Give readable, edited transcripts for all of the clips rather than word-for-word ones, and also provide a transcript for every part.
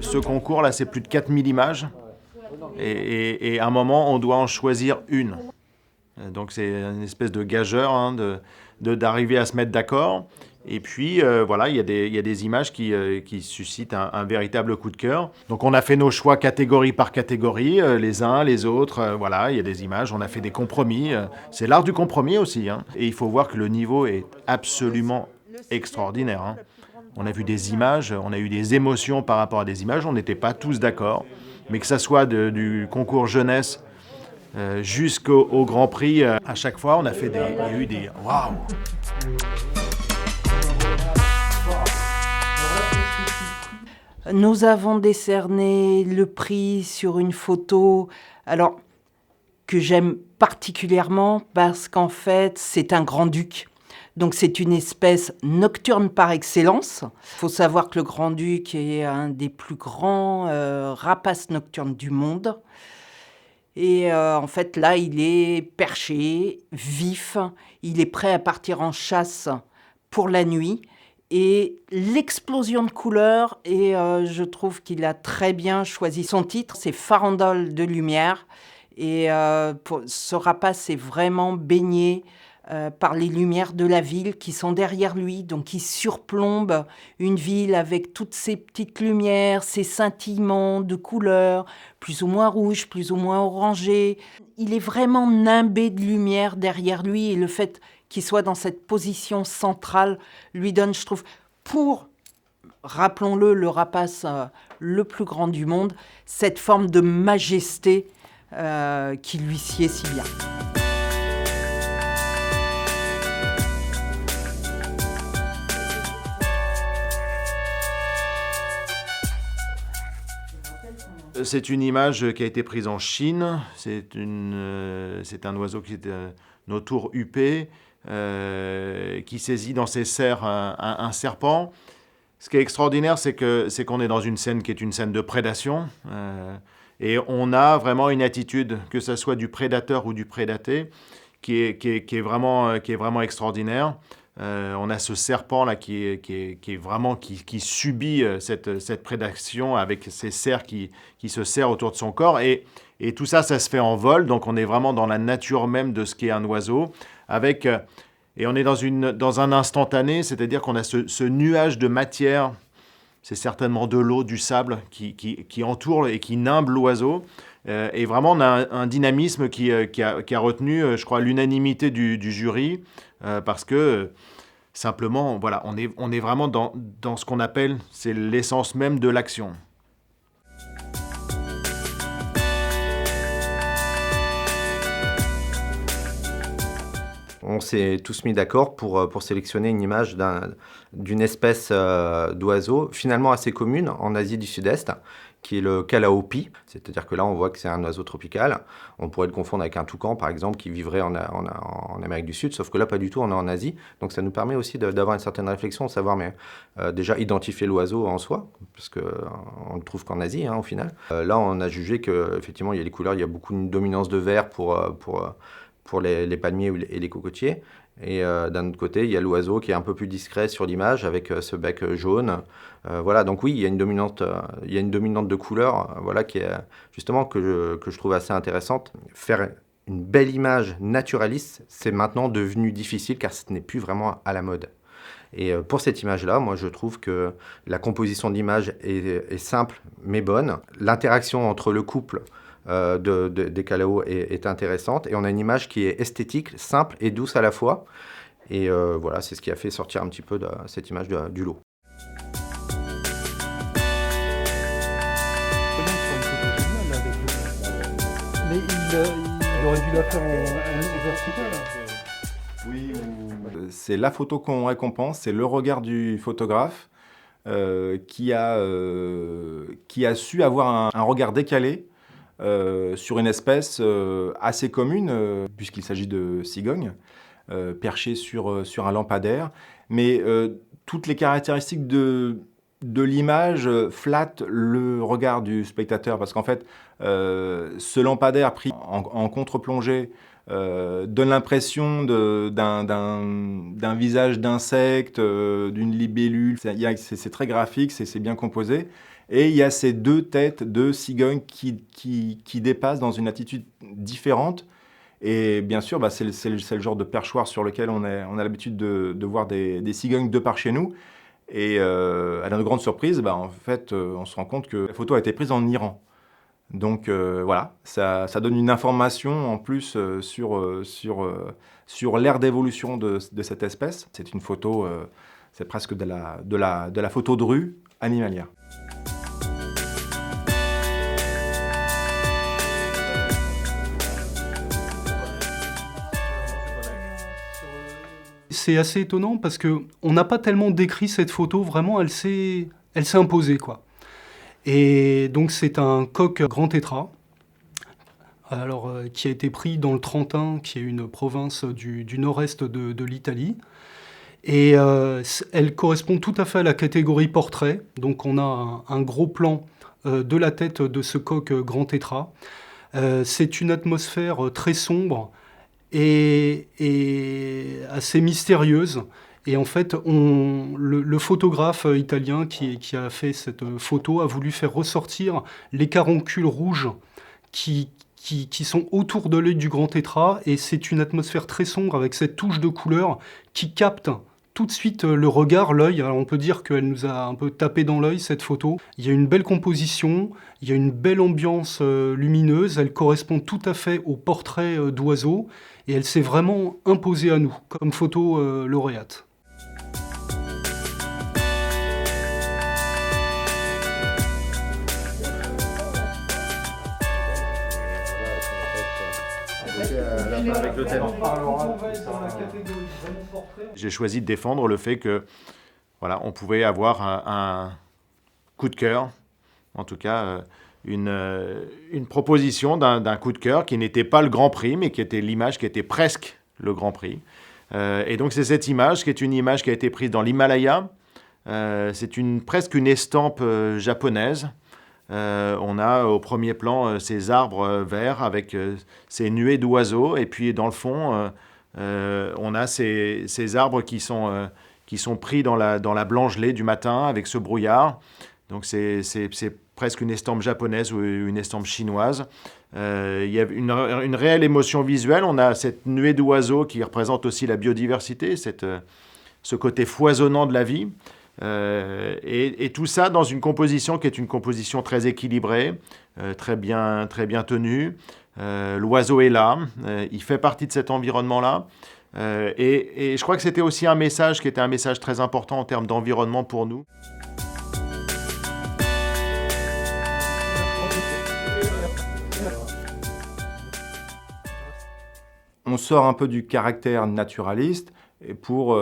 Ce concours-là, c'est plus de 4000 images. Et à un moment, on doit en choisir une. Donc c'est une espèce de gageur hein, d'arriver à se mettre d'accord. Et puis voilà, il y a des images qui suscitent un véritable coup de cœur. Donc on a fait nos choix catégorie par catégorie, les uns, les autres. Voilà, il y a des images, on a fait des compromis. C'est l'art du compromis aussi. Hein. Et il faut voir que le niveau est absolument extraordinaire. Hein. On a vu des images, on a eu des émotions par rapport à des images, on n'était pas tous d'accord. Mais que ça soit du concours jeunesse jusqu'au au Grand Prix, à chaque fois, il y a eu des waouh. Nous avons décerné le prix sur une photo, alors que j'aime particulièrement parce qu'en fait, c'est un grand-duc. Donc c'est une espèce nocturne par excellence. Il faut savoir que le grand-duc est un des plus grands rapaces nocturnes du monde. Et en fait, là, il est perché, vif, il est prêt à partir en chasse pour la nuit. Et l'explosion de couleurs, et je trouve qu'il a très bien choisi son titre, c'est Farandole de lumière. Et ce rapace est vraiment baigné par les lumières de la ville qui sont derrière lui, donc il surplombe une ville avec toutes ces petites lumières, ces scintillements de couleurs, plus ou moins rouges, plus ou moins orangés. Il est vraiment nimbé de lumière derrière lui et le fait qu'il soit dans cette position centrale lui donne, je trouve, pour, rappelons-le, le rapace le plus grand du monde, cette forme de majesté qui lui sied si bien. C'est une image qui a été prise en Chine. C'est un oiseau qui est un autour huppé, qui saisit dans ses serres un serpent. Ce qui est extraordinaire, c'est qu'on est dans une scène qui est une scène de prédation. Et on a vraiment une attitude, que ce soit du prédateur ou du prédaté, qui est vraiment extraordinaire. On a ce serpent là qui subit cette prédation avec ses serres qui se serrent autour de son corps et tout ça se fait en vol, donc on est vraiment dans la nature même de ce qu'est un oiseau et on est dans un instantané, c'est-à-dire qu'on a ce nuage de matière, c'est certainement de l'eau, du sable qui entoure et qui nimbe l'oiseau. Et vraiment, on a un dynamisme qui a retenu, je crois, l'unanimité du jury, parce que simplement, voilà, on est vraiment dans ce qu'on appelle, c'est l'essence même de l'action. On s'est tous mis d'accord pour sélectionner une image d'une espèce d'oiseau finalement assez commune en Asie du Sud-Est, qui est le calliope. C'est-à-dire que là, on voit que c'est un oiseau tropical. On pourrait le confondre avec un toucan, par exemple, qui vivrait en Amérique du Sud, sauf que là, pas du tout, on est en Asie. Donc ça nous permet aussi d'avoir une certaine réflexion, de savoir déjà identifier l'oiseau en soi, parce qu'on ne le trouve qu'en Asie, hein, au final. Là, on a jugé qu'effectivement, il y a les couleurs, il y a beaucoup de dominance de vert pour les palmiers et les cocotiers. Et d'un autre côté, il y a l'oiseau qui est un peu plus discret sur l'image avec ce bec jaune. Voilà, donc oui, il y a une dominante de couleur, voilà, qui est justement que je trouve assez intéressante. Faire une belle image naturaliste, c'est maintenant devenu difficile car ce n'est plus vraiment à la mode. Et pour cette image-là, moi je trouve que la composition de l'image est simple mais bonne. L'interaction entre le couple des calaos est intéressante et on a une image qui est esthétique, simple et douce à la fois. Et voilà, c'est ce qui a fait sortir un petit peu cette image du lot. Mais il aurait dû la faire en vertical. Oui, c'est la photo qu'on récompense, c'est le regard du photographe qui a su avoir un regard décalé sur une espèce assez commune, puisqu'il s'agit de cigogne, perchée sur un lampadaire. Mais toutes les caractéristiques de l'image flattent le regard du spectateur, parce qu'en fait, ce lampadaire pris en contre-plongée donne l'impression d'un visage d'insecte, d'une libellule. C'est très graphique, c'est bien composé. Et il y a ces deux têtes de cigognes qui dépassent dans une attitude différente. Et bien sûr, c'est le genre de perchoir sur lequel on a l'habitude de voir des cigognes de par chez nous. Et à notre grande surprise, en fait, on se rend compte que la photo a été prise en Iran. Donc voilà, ça donne une information en plus sur l'ère d'évolution de cette espèce. C'est une photo, c'est presque de la photo de rue animalière. C'est assez étonnant parce qu'on n'a pas tellement décrit cette photo, vraiment elle s'est imposée, quoi. Et donc c'est un coq grand tétras, alors, qui a été pris dans le Trentin, qui est une province du nord-est de l'Italie. Et elle correspond tout à fait à la catégorie portrait. Donc on a un gros plan de la tête de ce coq grand tétras. C'est une atmosphère très sombre et assez mystérieuse. Et en fait, le photographe italien qui a fait cette photo a voulu faire ressortir les caroncules rouges qui sont autour de l'œil du grand tétras. Et c'est une atmosphère très sombre avec cette touche de couleur qui capte tout de suite le regard, l'œil. Alors on peut dire qu'elle nous a un peu tapé dans l'œil, cette photo. Il y a une belle composition, il y a une belle ambiance lumineuse. Elle correspond tout à fait au portrait d'oiseau. Et elle s'est vraiment imposée à nous comme photo lauréate. J'ai choisi de défendre le fait que, voilà, on pouvait avoir un coup de cœur, en tout cas une proposition d'un coup de cœur qui n'était pas le Grand Prix, mais qui était l'image qui était presque le Grand Prix. Et donc c'est cette image qui est une image qui a été prise dans l'Himalaya. C'est presque une estampe japonaise. On a au premier plan ces arbres verts avec ces nuées d'oiseaux, et puis dans le fond, on a ces arbres qui sont pris dans la blangelée du matin avec ce brouillard. Donc c'est presque une estampe japonaise ou une estampe chinoise. Il y a une réelle émotion visuelle. On a cette nuée d'oiseaux qui représente aussi la biodiversité, ce côté foisonnant de la vie. Et tout ça dans une composition qui est une composition très équilibrée, très bien tenue. L'oiseau est là, il fait partie de cet environnement-là. Et je crois que c'était aussi un message qui était un message très important en termes d'environnement pour nous. On sort un peu du caractère naturaliste et pour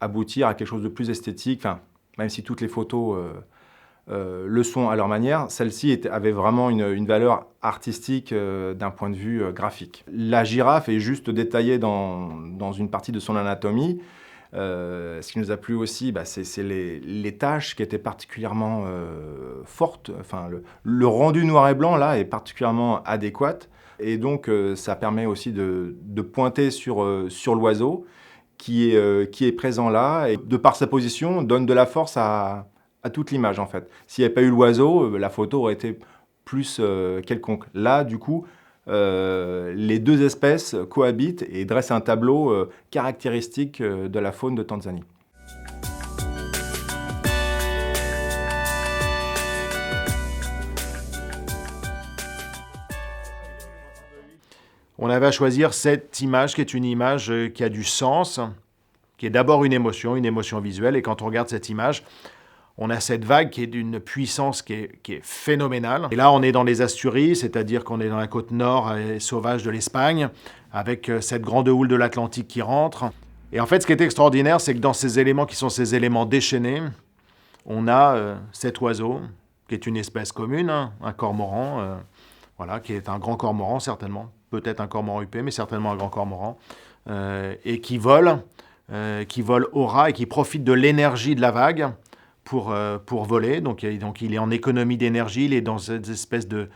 aboutir à quelque chose de plus esthétique, même si toutes les photos le sont à leur manière, celle-ci avait vraiment une valeur artistique d'un point de vue graphique. La girafe est juste détaillée dans une partie de son anatomie. Ce qui nous a plu aussi, c'est les taches qui étaient particulièrement fortes. Enfin, le rendu noir et blanc, là, est particulièrement adéquat. Et donc, ça permet aussi de pointer sur l'oiseau qui est présent là. Et de par sa position, donne de la force à toute l'image, en fait. S'il n'y avait pas eu l'oiseau, la photo aurait été plus quelconque. Là, du coup, les deux espèces cohabitent et dressent un tableau caractéristique de la faune de Tanzanie. On avait à choisir cette image qui est une image qui a du sens, qui est d'abord une émotion visuelle. Et quand on regarde cette image, on a cette vague qui est d'une puissance qui est phénoménale. Et là, on est dans les Asturies, c'est-à-dire qu'on est dans la côte nord sauvage de l'Espagne, avec cette grande houle de l'Atlantique qui rentre. Et en fait, ce qui est extraordinaire, c'est que dans ces éléments qui sont ces éléments déchaînés, on a cet oiseau, qui est une espèce commune, un cormoran, qui est un grand cormoran certainement. Peut-être un cormoran huppé, mais certainement un grand cormoran, et qui vole au ras et qui profite de l'énergie de la vague pour voler. Donc il est en économie d'énergie, il est dans cette espèce de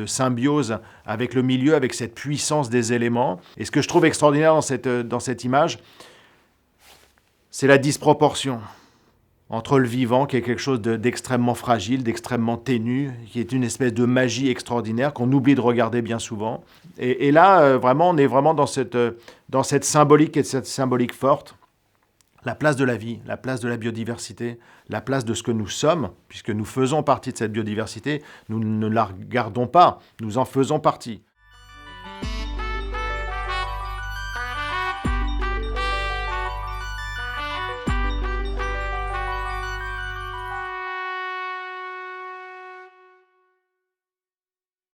symbiose avec le milieu, avec cette puissance des éléments. Et ce que je trouve extraordinaire dans cette image, c'est la disproportion entre le vivant, qui est quelque chose d'extrêmement fragile, d'extrêmement ténu, qui est une espèce de magie extraordinaire qu'on oublie de regarder bien souvent. Et là, vraiment, on est vraiment dans cette symbolique, et cette symbolique forte. La place de la vie, la place de la biodiversité, la place de ce que nous sommes, puisque nous faisons partie de cette biodiversité, nous ne la regardons pas, nous en faisons partie.